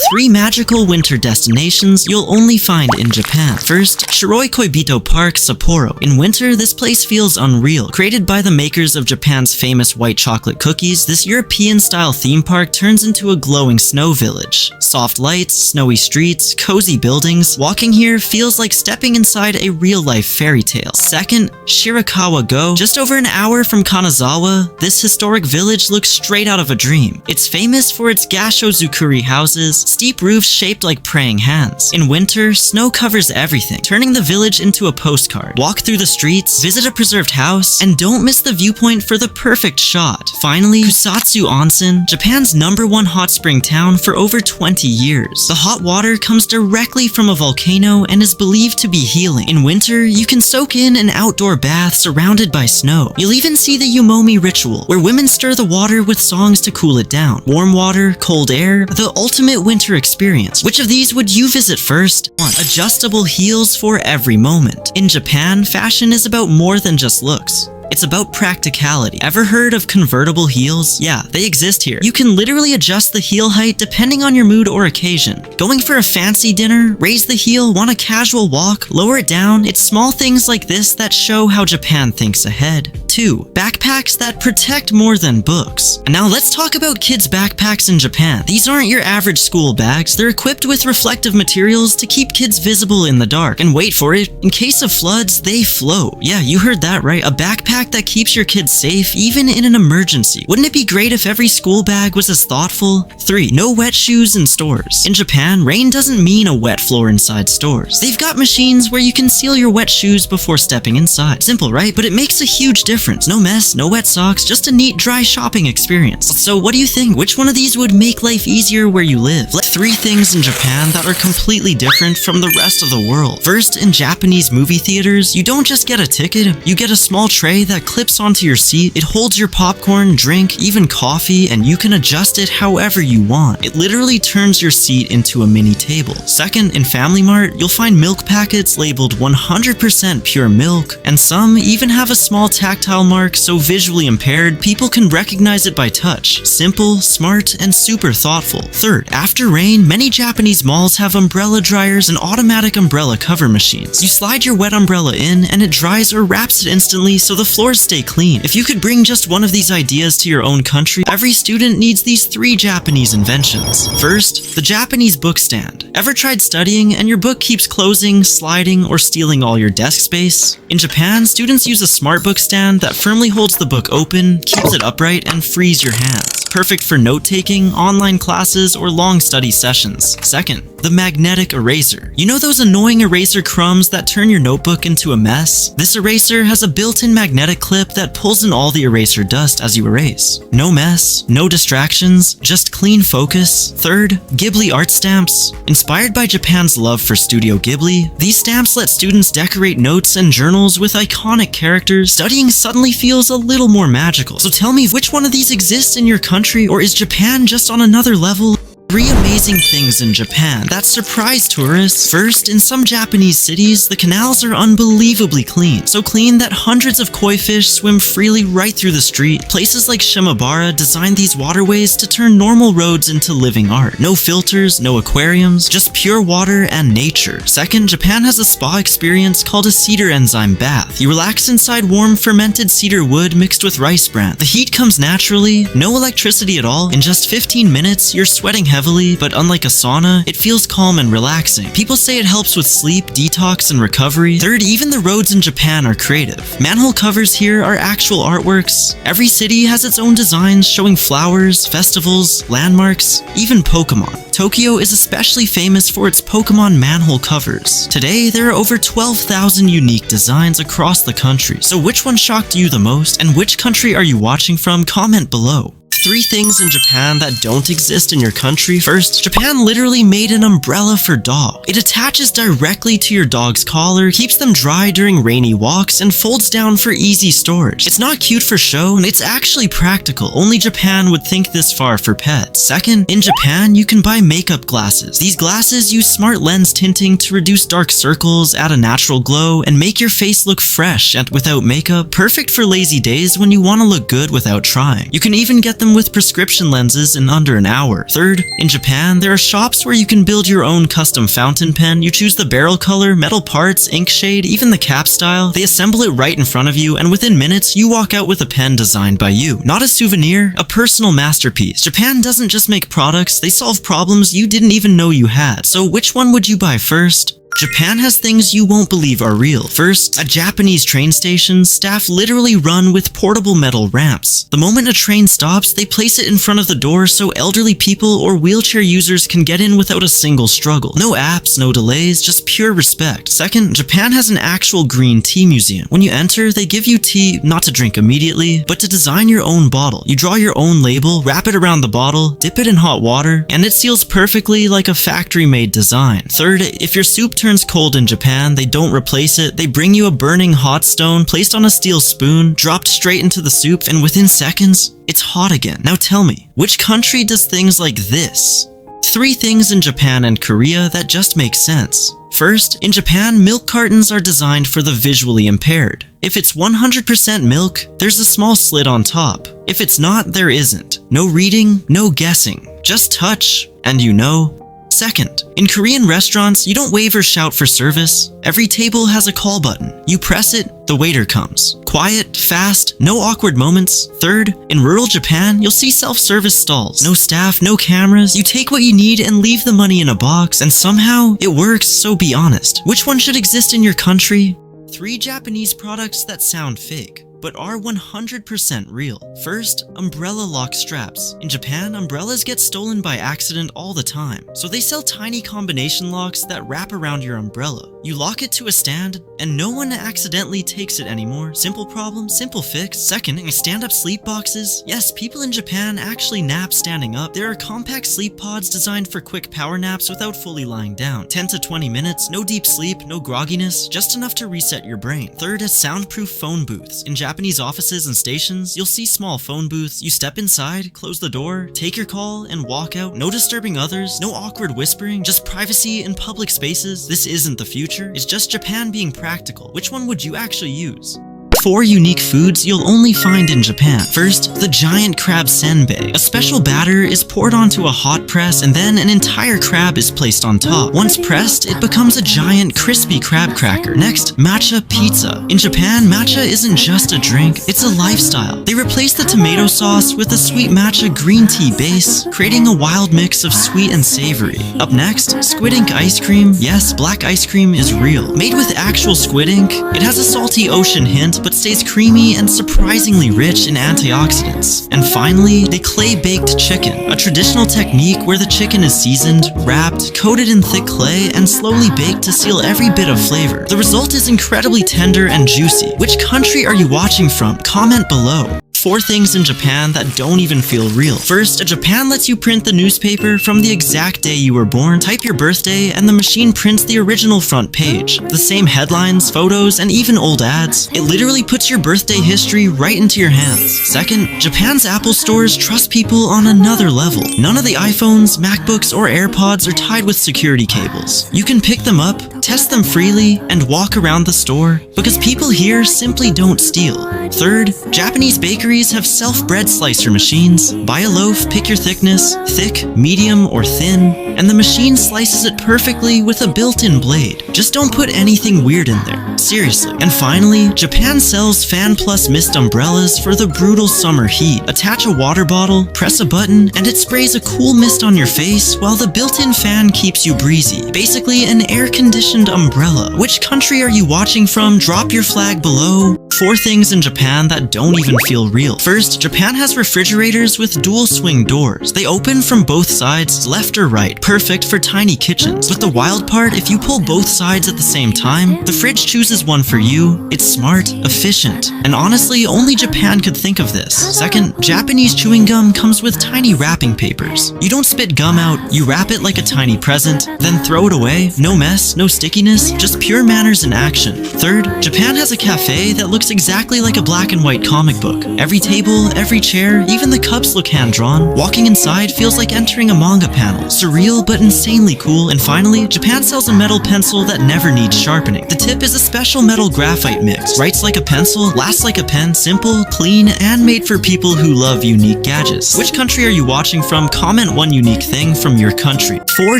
3 magical winter destinations you'll only find in Japan. First, Shiroi Koibito Park, Sapporo. In winter, this place feels unreal. Created by the makers of Japan's famous white chocolate cookies, this European-style theme park turns into a glowing snow village. Soft lights, snowy streets, cozy buildings. Walking here feels like stepping inside a real-life fairy tale. Second, Shirakawa-go. Just over an hour from Kanazawa, this historic village looks straight out of a dream. It's famous for its Gashozukuri houses, steep roofs shaped like praying hands. In winter, snow covers everything, turning the village into a postcard. Walk through the streets, visit a preserved house, and don't miss the viewpoint for the perfect shot. Finally, Kusatsu Onsen, Japan's #1 hot spring town for over 20 years. The hot water comes directly from a volcano and is believed to be healing. In winter, you can soak in an outdoor bath surrounded by snow. You'll even see the Yumomi ritual, where women stir the water with songs to cool it down. Warm water, cold air, the ultimate winter experience. Which of these would you visit first? 1. Adjustable heels for every moment. In Japan, fashion is about more than just looks. It's about practicality. Ever heard of convertible heels? Yeah, they exist here. You can literally adjust the heel height depending on your mood or occasion. Going for a fancy dinner? Raise the heel. Want a casual walk? Lower it down. It's small things like this that show how Japan thinks ahead. 2. Backpacks that protect more than books. And now let's talk about kids' backpacks in Japan. These aren't your average school bags. They're equipped with reflective materials to keep kids visible in the dark. And wait for it, in case of floods, they float. Yeah, you heard that right. A backpack that keeps your kids safe even in an emergency. Wouldn't it be great if every school bag was as thoughtful? 3. No wet shoes in stores. In Japan, rain doesn't mean a wet floor inside stores. They've got machines where you can seal your wet shoes before stepping inside. Simple, right? But it makes a huge difference. No mess, no wet socks, just a neat dry shopping experience. So what do you think? Which one of these would make life easier where you live? 3 things in Japan that are completely different from the rest of the world. First, in Japanese movie theaters, you don't just get a ticket, you get a small tray that clips onto your seat. It holds your popcorn, drink, even coffee, and you can adjust it however you want. It literally turns your seat into a mini table. Second, in Family Mart, you'll find milk packets labeled 100% pure milk, and some even have a small tactile mark so visually impaired people can recognize it by touch. Simple, smart, and super thoughtful. Third, after rain, many Japanese malls have umbrella dryers and automatic umbrella cover machines. You slide your wet umbrella in, and it dries or wraps it instantly so the floors stay clean. If you could bring just one of these ideas to your own country, every student needs these 3 Japanese inventions. First, the Japanese book stand. Ever tried studying and your book keeps closing, sliding, or stealing all your desk space? In Japan, students use a smart book stand that firmly holds the book open, keeps it upright, and frees your hands. Perfect for note-taking, online classes, or long study sessions. Second, the magnetic eraser. You know those annoying eraser crumbs that turn your notebook into a mess? This eraser has a built-in magnetic clip that pulls in all the eraser dust as you erase. No mess, no distractions, just clean focus. Third, Ghibli art stamps. Inspired by Japan's love for Studio Ghibli, these stamps let students decorate notes and journals with iconic characters. Studying suddenly feels a little more magical. So tell me, which one of these exists in your country, or is Japan just on another level? 3 amazing things in Japan that surprise tourists. First, in some Japanese cities, the canals are unbelievably clean. So clean that hundreds of koi fish swim freely right through the street. Places like Shimabara designed these waterways to turn normal roads into living art. No filters, no aquariums, just pure water and nature. Second, Japan has a spa experience called a cedar enzyme bath. You relax inside warm fermented cedar wood mixed with rice bran. The heat comes naturally, no electricity at all. In just 15 minutes, you're sweating heavily, but unlike a sauna, it feels calm and relaxing. People say it helps with sleep, detox, and recovery. Third, even the roads in Japan are creative. Manhole covers here are actual artworks. Every city has its own designs showing flowers, festivals, landmarks, even Pokemon. Tokyo is especially famous for its Pokemon manhole covers. Today, there are over 12,000 unique designs across the country. So which one shocked you the most, and which country are you watching from? Comment below. 3 things in Japan that don't exist in your country. First, Japan literally made an umbrella for dogs. It attaches directly to your dog's collar, keeps them dry during rainy walks, and folds down for easy storage. It's not cute for show, and it's actually practical. Only Japan would think this far for pets. Second, in Japan, you can buy makeup glasses. These glasses use smart lens tinting to reduce dark circles, add a natural glow, and make your face look fresh and without makeup. Perfect for lazy days when you want to look good without trying. You can even get them them with prescription lenses in under an hour. Third, in Japan, there are shops where you can build your own custom fountain pen. You choose the barrel color, metal parts, ink shade, even the cap style. They assemble it right in front of you, and within minutes, you walk out with a pen designed by you. Not a souvenir, a personal masterpiece. Japan doesn't just make products, they solve problems you didn't even know you had. So which one would you buy first? Japan has things you won't believe are real. First, at Japanese train stations, staff literally run with portable metal ramps. The moment a train stops, they place it in front of the door so elderly people or wheelchair users can get in without a single struggle. No apps, no delays, just pure respect. Second, Japan has an actual green tea museum. When you enter, they give you tea not to drink immediately, but to design your own bottle. You draw your own label, wrap it around the bottle, dip it in hot water, and it seals perfectly like a factory-made design. Third, if your soup turns cold in Japan, they don't replace it. They bring you a burning hot stone placed on a steel spoon, dropped straight into the soup, and within seconds, it's hot again. Now tell me, which country does things like this? 3 things in Japan and Korea that just make sense. First, in Japan, milk cartons are designed for the visually impaired. If it's 100% milk, there's a small slit on top. If it's not, there isn't. No reading, no guessing. Just touch, and you know. Second, in Korean restaurants, you don't wave or shout for service. Every table has a call button. You press it, the waiter comes. Quiet, fast, no awkward moments. Third, in rural Japan, you'll see self-service stalls. No staff, no cameras. You take what you need and leave the money in a box, and somehow it works, so be honest. Which one should exist in your country? 3 Japanese products that sound fake, but are 100% real. First, umbrella lock straps. In Japan, umbrellas get stolen by accident all the time, so they sell tiny combination locks that wrap around your umbrella. You lock it to a stand, and no one accidentally takes it anymore. Simple problem, simple fix. Second, stand-up sleep boxes. Yes, people in Japan actually nap standing up. There are compact sleep pods designed for quick power naps without fully lying down. 10 to 20 minutes, no deep sleep, no grogginess, just enough to reset your brain. Third is soundproof phone booths. In Japanese offices and stations, you'll see small phone booths. You step inside, close the door, take your call, and walk out. No disturbing others, no awkward whispering, just privacy in public spaces. This isn't the future, it's just Japan being practical. Which one would you actually use? 4 unique foods you'll only find in Japan. First, the giant crab senbei. A special batter is poured onto a hot press, and then an entire crab is placed on top. Once pressed, it becomes a giant crispy crab cracker. Next, matcha pizza. In Japan, matcha isn't just a drink, it's a lifestyle. They replace the tomato sauce with a sweet matcha green tea base, creating a wild mix of sweet and savory. Up next, squid ink ice cream. Yes, black ice cream is real. Made with actual squid ink, it has a salty ocean hint, but stays creamy and surprisingly rich in antioxidants. And finally, the clay-baked chicken, a traditional technique where the chicken is seasoned, wrapped, coated in thick clay, and slowly baked to seal every bit of flavor. The result is incredibly tender and juicy. Which country are you watching from? Comment below. 4 things in Japan that don't even feel real. First, Japan lets you print the newspaper from the exact day you were born. Type your birthday, and the machine prints the original front page. The same headlines, photos, and even old ads. It literally puts your birthday history right into your hands. Second, Japan's Apple stores trust people on another level. None of the iPhones, MacBooks, or AirPods are tied with security cables. You can pick them up, test them freely, and walk around the store, because people here simply don't steal. Third, Japanese bakeries have self-bread slicer machines. Buy a loaf, pick your thickness, thick, medium, or thin, and the machine slices it perfectly with a built-in blade. Just don't put anything weird in there. Seriously. And finally, Japan sells Fan Plus mist umbrellas for the brutal summer heat. Attach a water bottle, press a button, and it sprays a cool mist on your face while the built-in fan keeps you breezy. Basically, an air-conditioned umbrella. Which country are you watching from? Drop your flag below. 4 things in Japan that don't even feel real. First, Japan has refrigerators with dual swing doors. They open from both sides, left or right, perfect for tiny kitchens. But the wild part, if you pull both sides at the same time, the fridge chooses one for you. It's smart, efficient, and honestly, only Japan could think of this. Second, Japanese chewing gum comes with tiny wrapping papers. You don't spit gum out, you wrap it like a tiny present, then throw it away. No mess, no stickiness, just pure manners in action. Third, Japan has a cafe that looks looks exactly like a black and white comic book. Every table, every chair, even the cups look hand-drawn. Walking inside feels like entering a manga panel. Surreal but insanely cool. And finally, Japan sells a metal pencil that never needs sharpening. The tip is a special metal graphite mix. Writes like a pencil, lasts like a pen, simple, clean, and made for people who love unique gadgets. Which country are you watching from? Comment one unique thing from your country. 4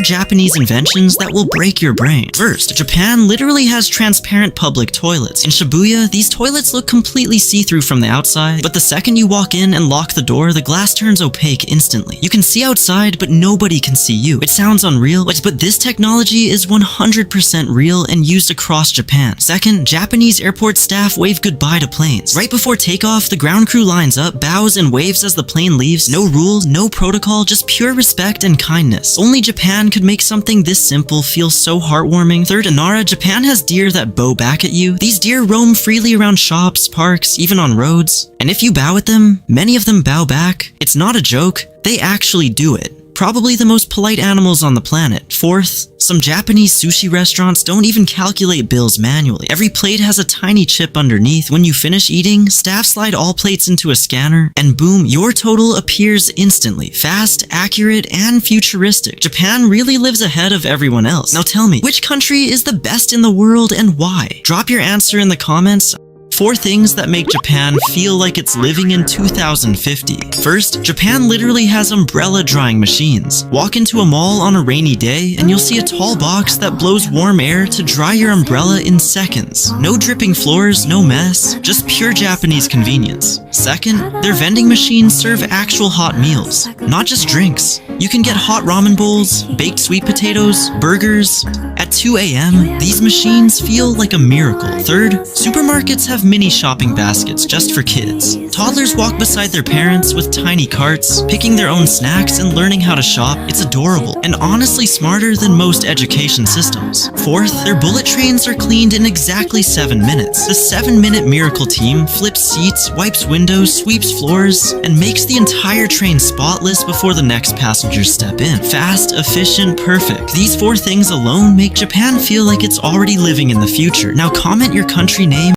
Japanese inventions that will break your brain. First, Japan literally has transparent public toilets. In Shibuya, these toilets look completely see-through from the outside, but the second you walk in and lock the door, the glass turns opaque instantly. You can see outside, but nobody can see you. It sounds unreal, but this technology is 100% real and used across Japan. Second, Japanese airport staff wave goodbye to planes. Right before takeoff, the ground crew lines up, bows and waves as the plane leaves. No rules, no protocol, just pure respect and kindness. Only Japan could make something this simple feel so heartwarming. Third, Inara, Japan has deer that bow back at you. These deer roam freely around shops, parks, even on roads. And if you bow at them, many of them bow back. It's not a joke, they actually do it. Probably the most polite animals on the planet. Fourth, some Japanese sushi restaurants don't even calculate bills manually. Every plate has a tiny chip underneath. When you finish eating, staff slide all plates into a scanner, and boom, your total appears instantly. Fast, accurate, and futuristic. Japan really lives ahead of everyone else. Now tell me, which country is the best in the world and why? Drop your answer in the comments. 4 things that make Japan feel like it's living in 2050. First, Japan literally has umbrella drying machines. Walk into a mall on a rainy day and you'll see a tall box that blows warm air to dry your umbrella in seconds. No dripping floors, no mess, just pure Japanese convenience. Second, their vending machines serve actual hot meals, not just drinks. You can get hot ramen bowls, baked sweet potatoes, burgers. At 2 a.m., these machines feel like a miracle. Third, supermarkets have mini shopping baskets just for kids. Toddlers walk beside their parents with tiny carts, picking their own snacks and learning how to shop. It's adorable, and honestly smarter than most education systems. Fourth, their bullet trains are cleaned in exactly 7 minutes. The 7-minute miracle team flips seats, wipes windows, sweeps floors, and makes the entire train spotless before the next passengers step in. Fast, efficient, perfect. These 4 things alone make Japan feel like it's already living in the future. Now comment your country name